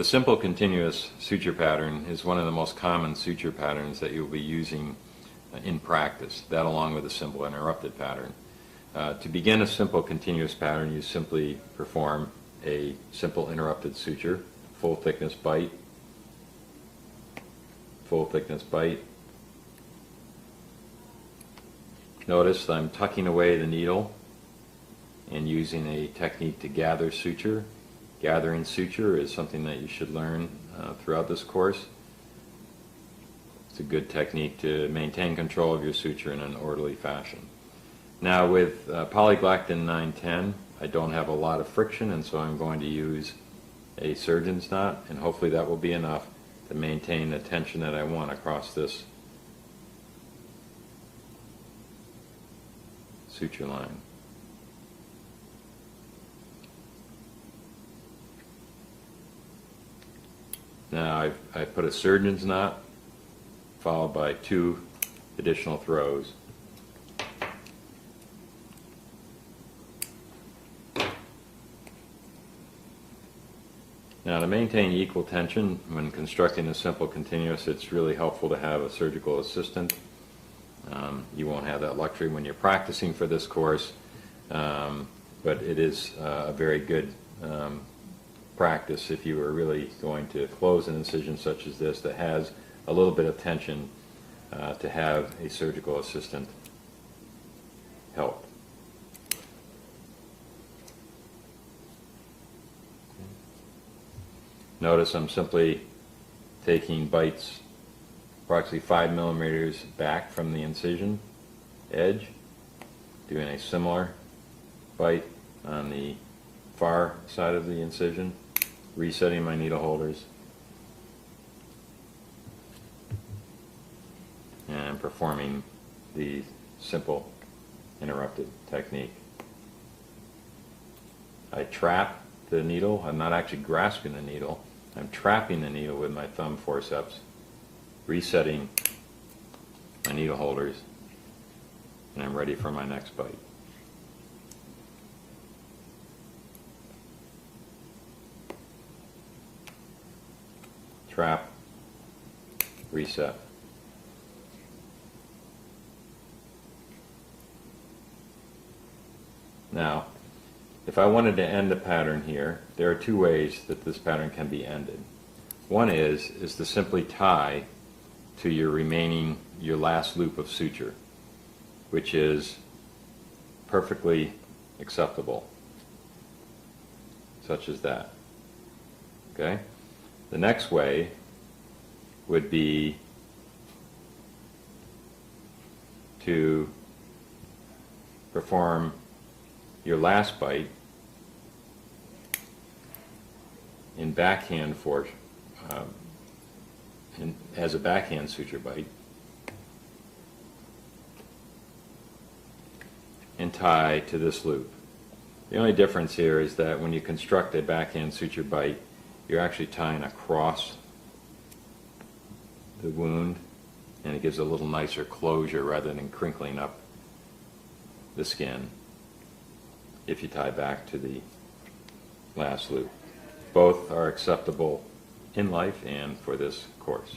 simple continuous suture pattern is one of the most common suture patterns that you'll be using in practice, that along with a simple interrupted pattern. To begin a simple continuous pattern, you simply perform a simple interrupted suture, full thickness bite, full thickness bite. Notice I'm tucking away the needle and using a technique to gather suture. Gathering suture is something that you should learn throughout this course. It's a good technique to maintain control of your suture in an orderly fashion. Now with polyglactin 910, I don't have a lot of friction, and so I'm going to use a surgeon's knot, and hopefully that will be enough to maintain the tension that I want across this suture line. Now I've put a surgeon's knot followed by 2 additional throws. Now to maintain equal tension when constructing a simple continuous, it's really helpful to have a surgical assistant. You won't have that luxury when you're practicing for this course, but it is a very good practice if you are really going to close an incision such as this that has a little bit of tension, to have a surgical assistant help. Notice I'm simply taking bites approximately 5 millimeters back from the incision edge, doing a similar bite on the far side of the incision, resetting my needle holders, and performing the simple interrupted technique. I trap the needle. I'm not actually grasping the needle. I'm trapping the needle with my thumb forceps, resetting my needle holders, and I'm ready for my next bite. Trap, reset. Now, if I wanted to end the pattern here, there are 2 ways that this pattern can be ended. One is to simply tie to your last loop of suture, which is perfectly acceptable, such as that. Okay? The next way would be to perform your last bite in backhand as a backhand suture bite, and tie to this loop. The only difference here is that when you construct a backhand suture bite, you're actually tying across the wound, and it gives a little nicer closure rather than crinkling up the skin if you tie back to the last loop. Both are acceptable in life and for this course.